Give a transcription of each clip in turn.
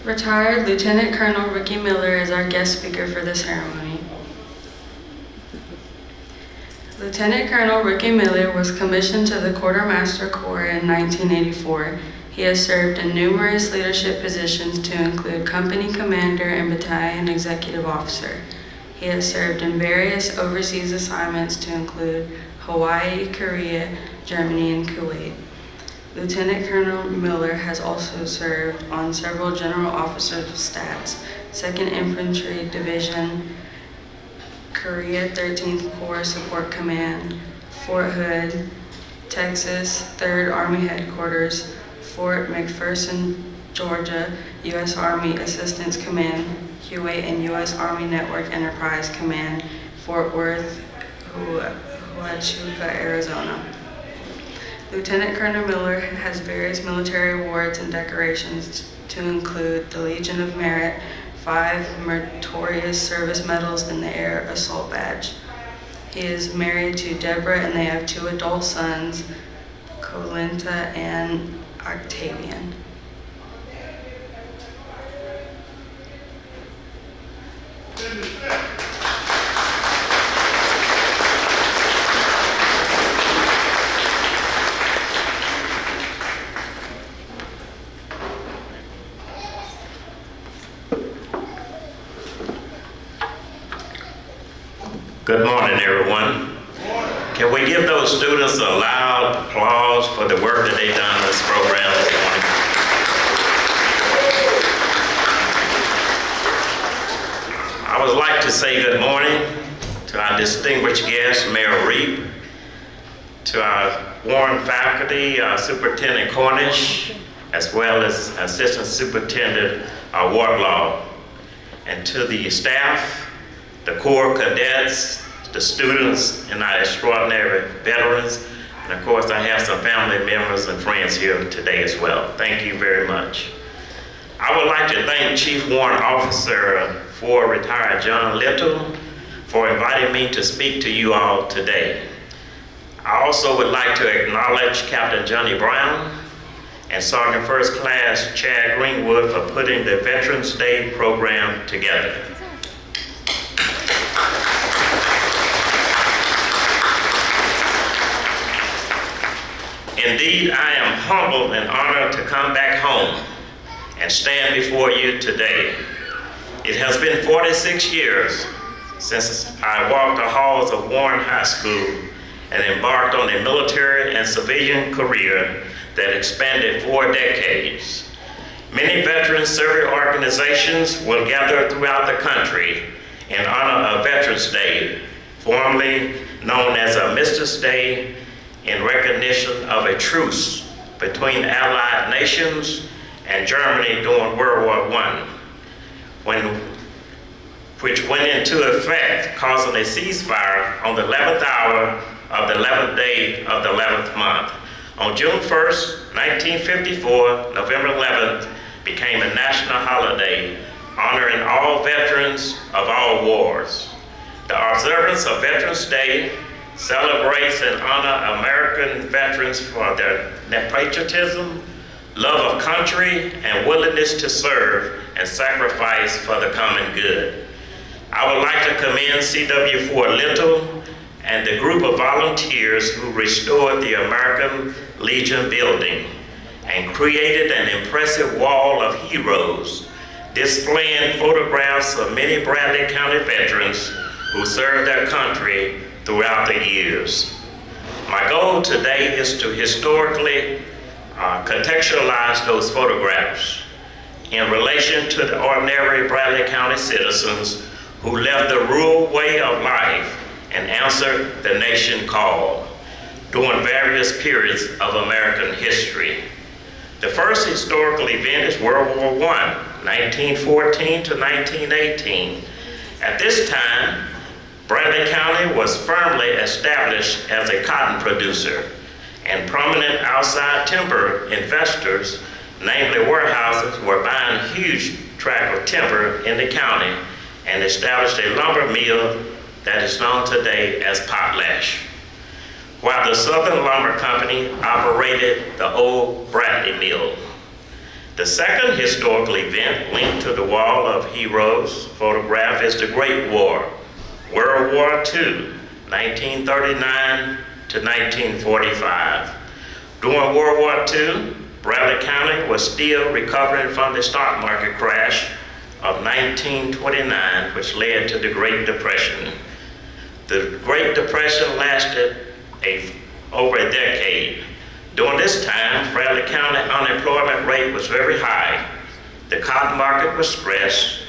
Retired Lieutenant Colonel Ricky Miller is our guest speaker for the ceremony. Lieutenant Colonel Ricky Miller was commissioned to the Quartermaster Corps in 1984. He has served in numerous leadership positions to include company commander and battalion executive officer. He has served in various overseas assignments to include Hawaii, Korea, Germany, and Kuwait. Lieutenant Colonel Miller has also served on several general officers' staffs, 2nd Infantry Division, Korea 13th Corps Support Command, Fort Hood, Texas, 3rd Army Headquarters, Fort McPherson, Georgia, U.S. Army Assistance Command, Kuwait and U.S. Army Network Enterprise Command, Fort Worth, Huachuca, Arizona. Lieutenant Colonel Miller has various military awards and decorations to include the Legion of Merit, 5 Meritorious Service Medals, and the Air Assault Badge. He is married to Deborah and they have 2 adult sons, Colenta and Octavian. Good morning, everyone. Can we give those students a loud applause for the work that they've done in this program this morning? I would like to say good morning to our distinguished guest, Mayor Reap, to our Warren faculty, Superintendent Cornish, as well as Assistant Superintendent Wardlaw, and to the staff, the Corps cadets, the students, and our extraordinary veterans. And of course, I have some family members and friends here today as well. Thank you very much. I would like to thank Chief Warrant Officer for retired John Little for inviting me to speak to you all today. I also would like to acknowledge Captain Johnny Brown and Sergeant First Class Chad Greenwood for putting the Veterans Day program together. Indeed, I am humbled and honored to come back home and stand before you today. It has been 46 years since I walked the halls of Warren High School and embarked on a military and civilian career that expanded 4 decades. Many veteran service organizations will gather throughout the country in honor of Veterans Day, formerly known as Armistice Day, in recognition of a truce between Allied nations and Germany during World War I, which went into effect, causing a ceasefire on the 11th hour of the 11th day of the 11th month. On June 1st, 1954, November 11th became a national holiday honoring all veterans of all wars. The observance of Veterans Day celebrates and honors American veterans for their patriotism, love of country, and willingness to serve and sacrifice for the common good. I would like to commend C.W. Ford Little and the group of volunteers who restored the American Legion building and created an impressive wall of heroes, displaying photographs of many Bradley County veterans who served their country throughout the years. My goal today is to historically contextualize those photographs in relation to the ordinary Bradley County citizens who left the rural way of life and answered the nation call during various periods of American history. The first historical event is World War I, 1914 to 1918. At this time, Bradley County was firmly established as a cotton producer, and prominent outside timber investors, namely warehouses, were buying huge tract of timber in the county and established a lumber mill that is known today as Potlatch, while the Southern Lumber Company operated the old Bradley Mill. The second historical event linked to the Wall of Heroes photograph is the Great War, World War II, 1939 to 1945. During World War II, Bradley County was still recovering from the stock market crash of 1929, which led to the Great Depression. The Great Depression lasted over a decade. During this time, Bradley County unemployment rate was very high. The cotton market was stressed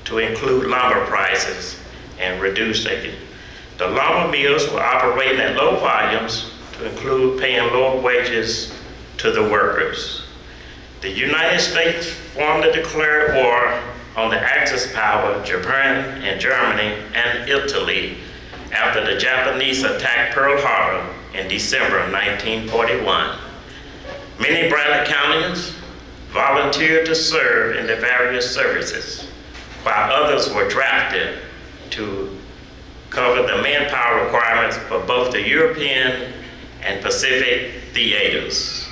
to include lumber prices and reduced aging. The lumber mills were operating at low volumes to include paying lower wages to the workers. The United States formed a declared war on the Axis power, Japan and Germany and Italy, after the Japanese attacked Pearl Harbor in December 1941. Many Bradley Countyans volunteered to serve in the various services, while others were drafted to cover the manpower requirements for both the European and Pacific theaters.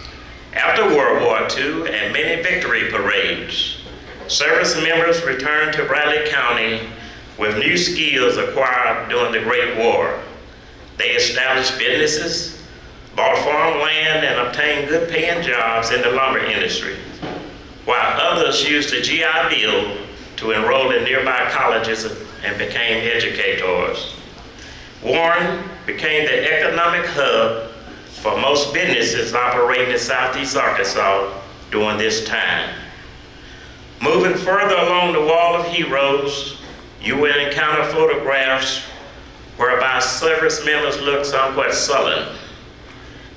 After World War II and many victory parades, service members returned to Bradley County with new skills acquired during the Great War. They established businesses, bought farmland, and obtained good paying jobs in the lumber industry, while others used the GI Bill to enroll in nearby colleges and became educators. Warren became the economic hub for most businesses operating in Southeast Arkansas during this time. Moving further along the Wall of Heroes, you will encounter photographs whereby service members look somewhat sullen.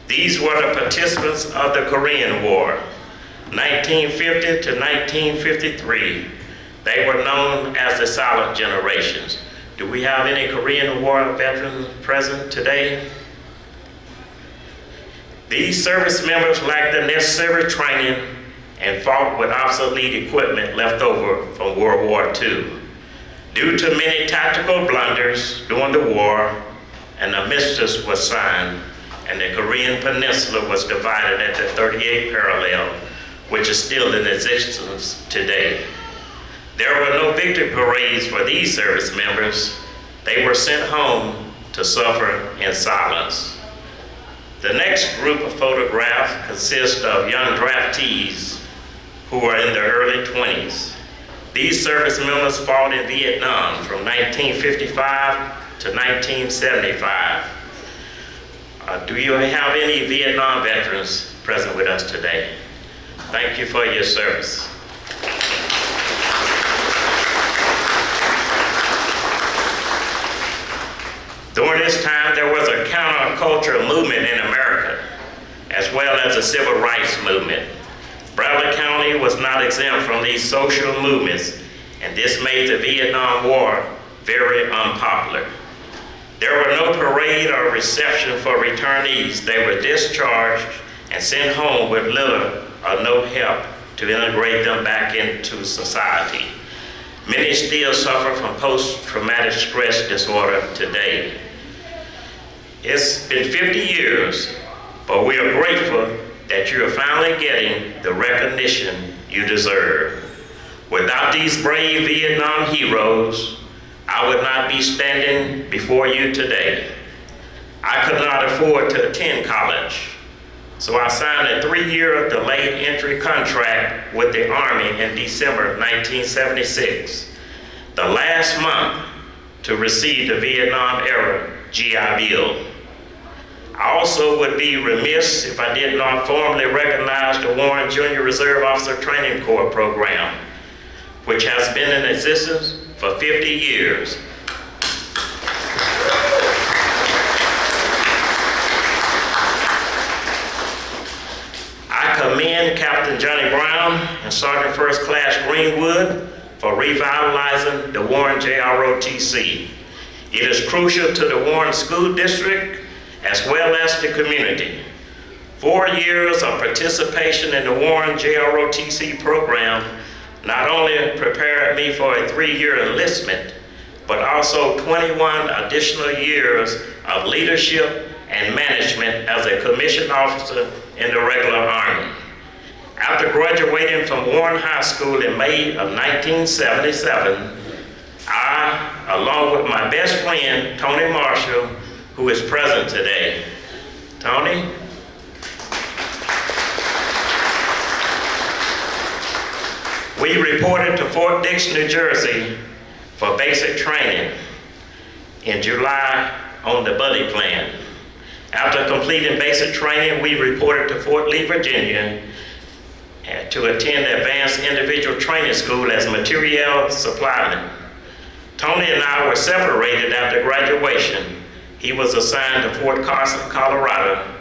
These were the participants of the Korean War, 1950 to 1953. They were known as the Silent Generations. Do we have any Korean War veterans present today? These service members lacked the necessary training and fought with obsolete equipment left over from World War II. Due to many tactical blunders during the war, an armistice was signed, and the Korean Peninsula was divided at the 38th parallel, which is still in existence today. There were no victory parades for these service members. They were sent home to suffer in silence. The next group of photographs consists of young draftees who are in their early 20s. These service members fought in Vietnam from 1955 to 1975. Do you have any Vietnam veterans present with us today? Thank you for your service. During this time, there was a counterculture movement in America, as well as a civil rights movement. Bradley County was not exempt from these social movements, and this made the Vietnam War very unpopular. There were no parade or reception for returnees. They were discharged and sent home with little or no help to integrate them back into society. Many still suffer from post-traumatic stress disorder today. It's been 50 years, but we are grateful that you are finally getting the recognition you deserve. Without these brave Vietnam heroes, I would not be standing before you today. I could not afford to attend college, so I signed a 3-year delayed entry contract with the Army in December 1976, the last month to receive the Vietnam-era GI Bill. I also would be remiss if I did not formally recognize the Warren Junior Reserve Officer Training Corps program, which has been in existence for 50 years. I commend Captain Johnny Brown and Sergeant First Class Greenwood for revitalizing the Warren JROTC. It is crucial to the Warren School District as well as the community. 4 years of participation in the Warren JROTC program not only prepared me for a 3-year enlistment, but also 21 additional years of leadership and management as a commissioned officer in the regular Army. After graduating from Warren High School in May of 1977, I, along with my best friend, Tony Marshall, who is present today. Tony? We reported to Fort Dix, New Jersey for basic training in July on the Buddy Plan. After completing basic training, we reported to Fort Lee, Virginia to attend the Advanced Individual Training School as materiel supplyman. Tony and I were separated after graduation. He was assigned to Fort Carson, Colorado,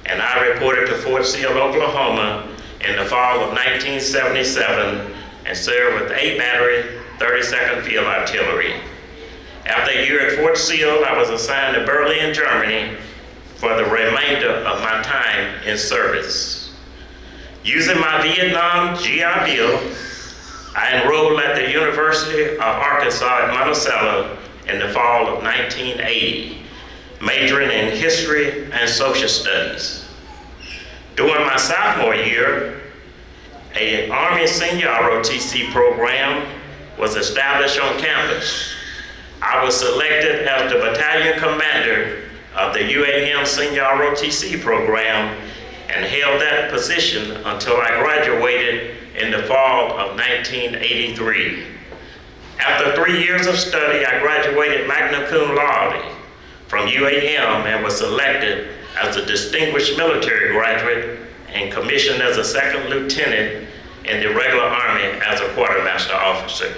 and I reported to Fort Sill, Oklahoma in the fall of 1977 and served with 8 Battery, 32nd Field Artillery. After a year at Fort Sill, I was assigned to Berlin, Germany for the remainder of my time in service. Using my Vietnam GI Bill, I enrolled at the University of Arkansas at Monticello in the fall of 1980, majoring in history and social studies. During my sophomore year, an Army Senior ROTC program was established on campus. I was selected as the battalion commander of the UAM Senior ROTC program and held that position until I graduated in the fall of 1983. After 3 years of study, I graduated magna cum laude from UAM and was selected as a distinguished military graduate and commissioned as a second lieutenant in the regular Army as a quartermaster officer.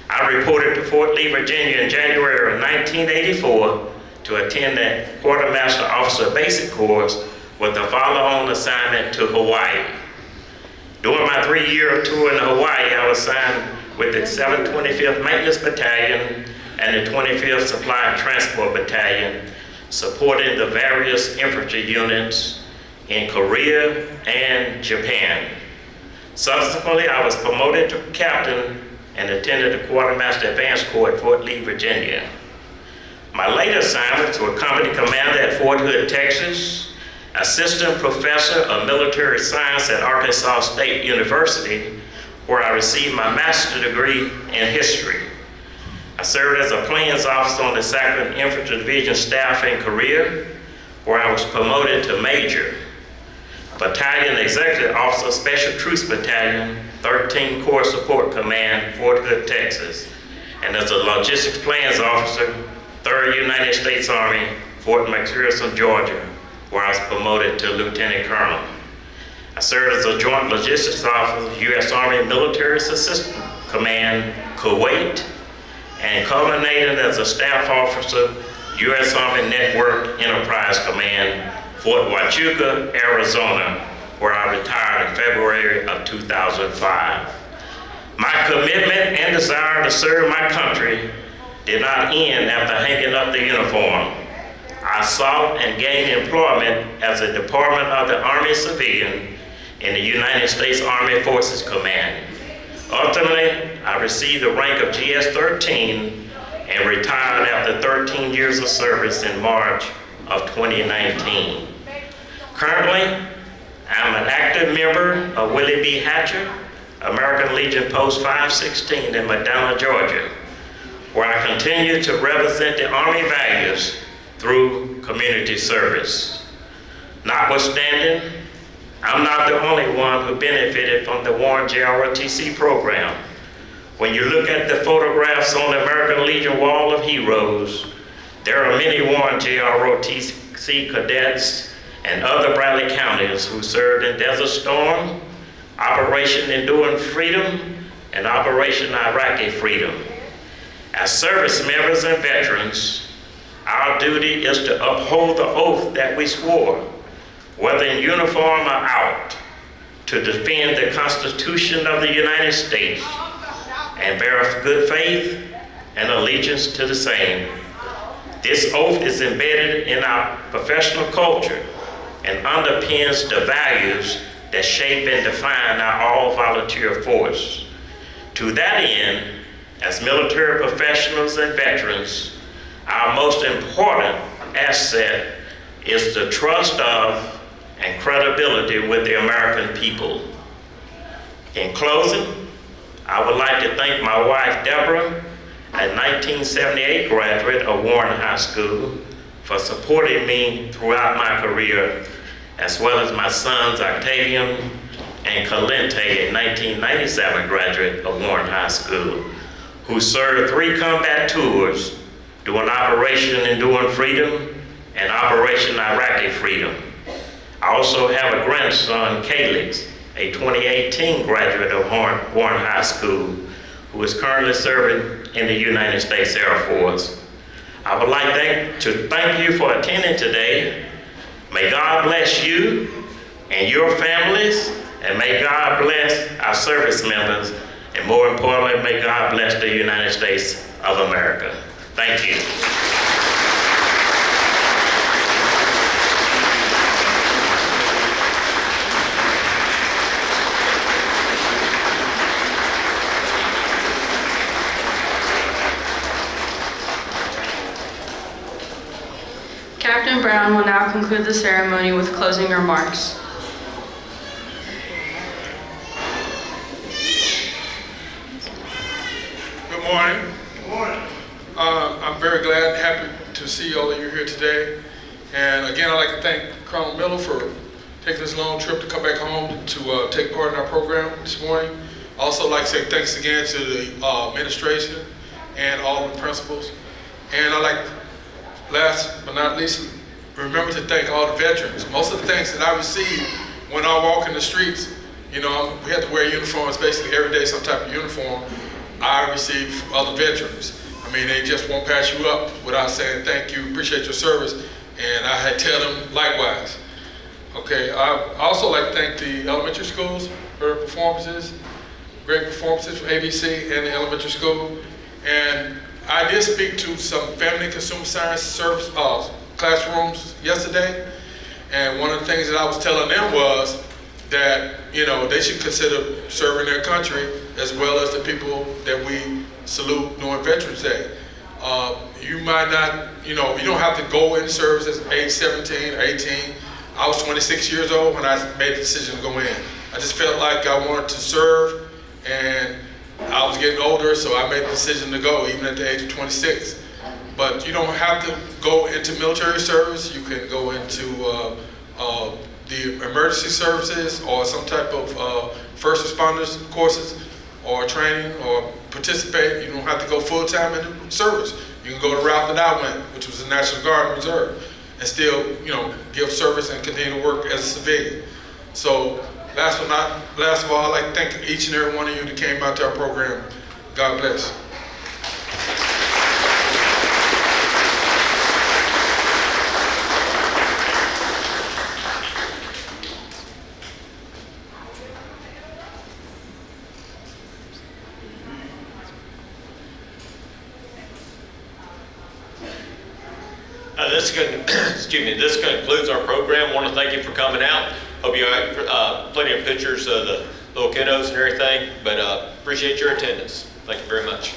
I reported to Fort Lee, Virginia in January of 1984 to attend the Quartermaster Officer Basic Course with a follow-on assignment to Hawaii. During my 3-year tour in Hawaii, I was assigned with the 725th Maintenance Battalion and the 25th Supply and Transport Battalion, supporting the various infantry units in Korea and Japan. Subsequently, I was promoted to captain and attended the Quartermaster Advanced Corps at Fort Lee, Virginia. My later assignments were Company Commander at Fort Hood, Texas, Assistant Professor of Military Science at Arkansas State University, where I received my master's degree in history. I served as a planes officer on the 2nd Infantry Division staff in Korea, where I was promoted to Major. Battalion Executive Officer, Special Troops Battalion, 13 Corps Support Command, Fort Hood, Texas, and as a Logistics Plans Officer, 3rd United States Army, Fort McPherson, Georgia, where I was promoted to Lieutenant Colonel. I served as a Joint Logistics Officer, U.S. Army Military Assistant Command, Kuwait, and culminated as a Staff Officer, U.S. Army Network Enterprise Command, Fort Huachuca, Arizona, where I retired in February of 2005. My commitment and desire to serve my country did not end after hanging up the uniform. I sought and gained employment as a Department of the Army civilian in the United States Army Forces Command. Ultimately, I received the rank of GS-13 and retired after 13 years of service in March of 2019. Currently, I'm an active member of Willie B. Hatcher, American Legion Post 516 in Medina, Georgia, where I continue to represent the Army values through community service. Notwithstanding, I'm not the only one who benefited from the Warren JROTC program. When you look at the photographs on the American Legion Wall of Heroes, there are many Warren JROTC cadets and other Bradley counties who served in Desert Storm, Operation Enduring Freedom, and Operation Iraqi Freedom. As service members and veterans, our duty is to uphold the oath that we swore, whether in uniform or out, to defend the Constitution of the United States and bear good faith and allegiance to the same. This oath is embedded in our professional culture and underpins the values that shape and define our all-volunteer force. To that end, as military professionals and veterans, our most important asset is the trust of and credibility with the American people. In closing, I would like to thank my wife, Deborah, a 1978 graduate of Warren High School, for supporting me throughout my career, as well as my sons, Octavian and Calente, a 1997 graduate of Warren High School, who served 3 combat tours during Operation Enduring Freedom and Operation Iraqi Freedom. I also have a grandson, Calix, a 2018 graduate of Warren High School, who is currently serving in the United States Air Force. I would like to thank you for attending today. May God bless you and your families, and may God bless our service members, and more importantly, may God bless the United States of America. Thank you. Captain Brown will now conclude the ceremony with closing remarks. Good morning. Good morning. I'm very glad and happy to see all of you here today. And again, I'd like to thank Colonel Miller for taking this long trip to come back home to take part in our program this morning. Also like to say thanks again to the administration and all the principals. And I'd like, last but not least, remember to thank all the veterans. Most of the things that I receive when I walk in the streets, you know, we have to wear uniforms basically every day, some type of uniform. I receive from other veterans. I mean, they just won't pass you up without saying thank you, appreciate your service, and I had to tell them likewise. Okay, I also like to thank the elementary schools for their performances, great performances from ABC and the elementary school. And I did speak to some family and consumer science service classrooms yesterday, and one of the things that I was telling them was that, you know, they should consider serving their country as well as the people that we salute during Veterans Day. You might not, you know, you don't have to go in service at age 17 or 18. I was 26 years old when I made the decision to go in. I just felt like I wanted to serve, and I was getting older, so I made the decision to go, even at the age of 26. But you don't have to go into military service. You can go into the emergency services or some type of first responders courses or training or participate. You don't have to go full-time in the service. You can go the route that I went, which was the National Guard and Reserve, and still, you know, give service and continue to work as a civilian. So last of all, I'd like to thank each and every one of you that came out to our program. God bless. This concludes our program. I want to thank you for coming out. Hope you have plenty of pictures of the little kiddos and everything, but appreciate your attendance. Thank you very much.